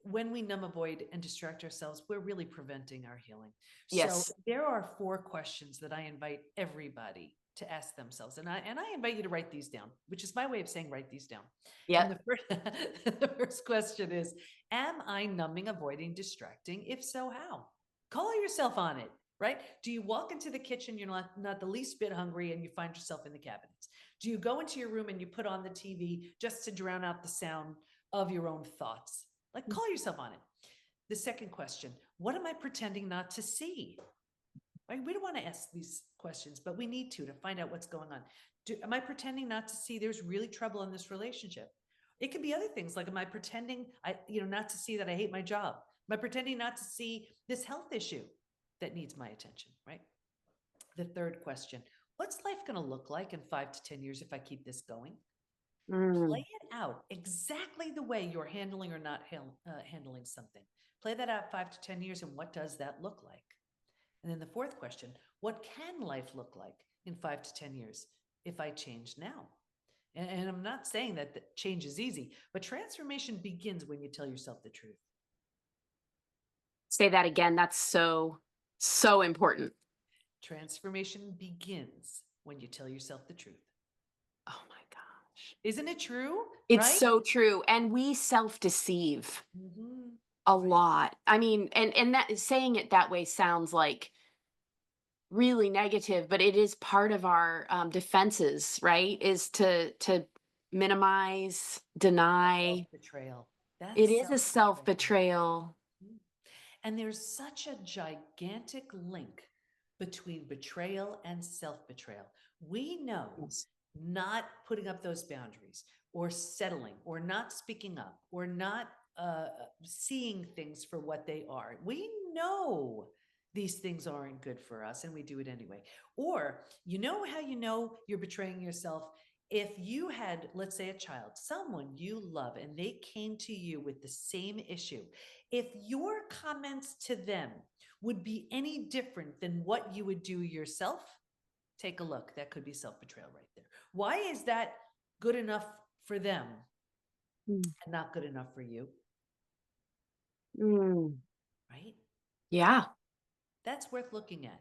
when we numb, avoid, and distract ourselves, we're really preventing our healing. So Yes. there are 4 questions that I invite everybody to ask themselves. And I invite you to write these down, which is my way of saying write these down. And Yep. the first, the first question is, am I numbing, avoiding, distracting? If so, how? Call yourself on it, right? Do you walk into the kitchen, you're not the least bit hungry, and you find yourself in the cabinets? Do you go into your room and you put on the TV just to drown out the sound of your own thoughts? Like, call yourself on it. The second question, what am I pretending not to see? Right? We don't want to ask these questions, but we need to find out what's going on. Am I pretending not to see there's really trouble in this relationship? It could be other things like, am I pretending not to see that I hate my job? Am I pretending not to see this health issue that needs my attention, right? The third question, what's life going to look like in 5 to 10 years if I keep this going? Play Mm. it out exactly the way you're handling or not handling something. Play that out 5 to 10 years, and what does that look like? And then the fourth question, what can life look like in 5 to 10 years if I change now? And I'm not saying that the change is easy, but transformation begins when you tell yourself the truth. Say that again. That's so, so important. Transformation begins when you tell yourself the truth. Oh my gosh. Isn't it true? It's Right? so true. And we self-deceive Mm-hmm. a Right. lot. I mean, and that saying it that way sounds like really negative, but it is part of our defenses, right? Is to minimize, Self deny. betrayal. That's It is self a betrayal. self-betrayal. And there's such a gigantic link between betrayal and self betrayal. We know Yes. not putting up those boundaries or settling or not speaking up or not seeing things for what they are. We know these things aren't good for us and we do it anyway. Or you know how you know you're betraying yourself? If you had, let's say, a child, someone you love, and they came to you with the same issue, if your comments to them would be any different than what you would do yourself, take a look. That could be self betrayal right there. Why is that good enough for them Mm. and not good enough for you? Mm. Right? Yeah, That's worth looking at.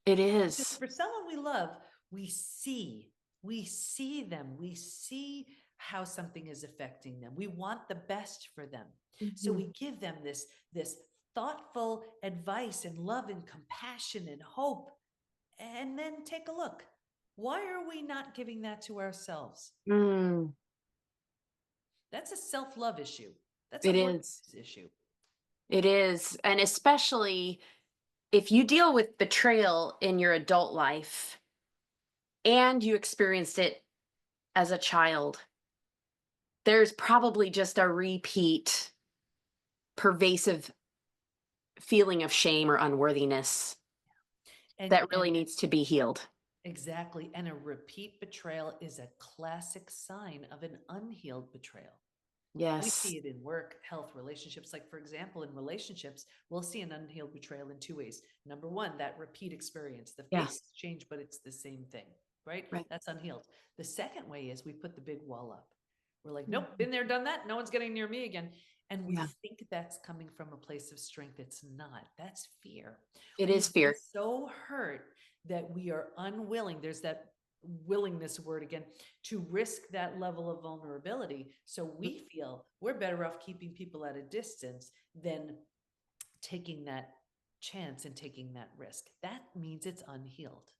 it Because is. for someone we love, we see, we see them, we see how something is affecting them. We want the best for them. So Mhm. we give them this thoughtful advice and love and compassion and hope. And then take a look. Why are we not giving that to ourselves? Mm. That's a self-love issue. That's a It is. worthiness issue. It is. And especially if you deal with betrayal in your adult life and you experienced it as a child, there's probably just a repeat pervasive feeling of shame or unworthiness that And really needs to be healed. exactly. And a repeat betrayal is a classic sign of an unhealed betrayal. We Yes. see it in work, health, relationships. Like, for example, in relationships, we'll see an unhealed betrayal in 2 ways. Number one, that repeat experience. The Yeah. faces change, but it's the same thing, right? Right. That's unhealed. The second way is we put the big wall up. We're like, nope, Mhm. been there, done that. No one's getting near me again. And we Yeah. think that's coming from a place of strength. It's not. That's fear. It is We've been fear. so hurt that we are unwilling. There's that willingness word again to risk that level of vulnerability. So we feel we're better off keeping people at a distance than taking that chance and taking that risk. That means it's unhealed.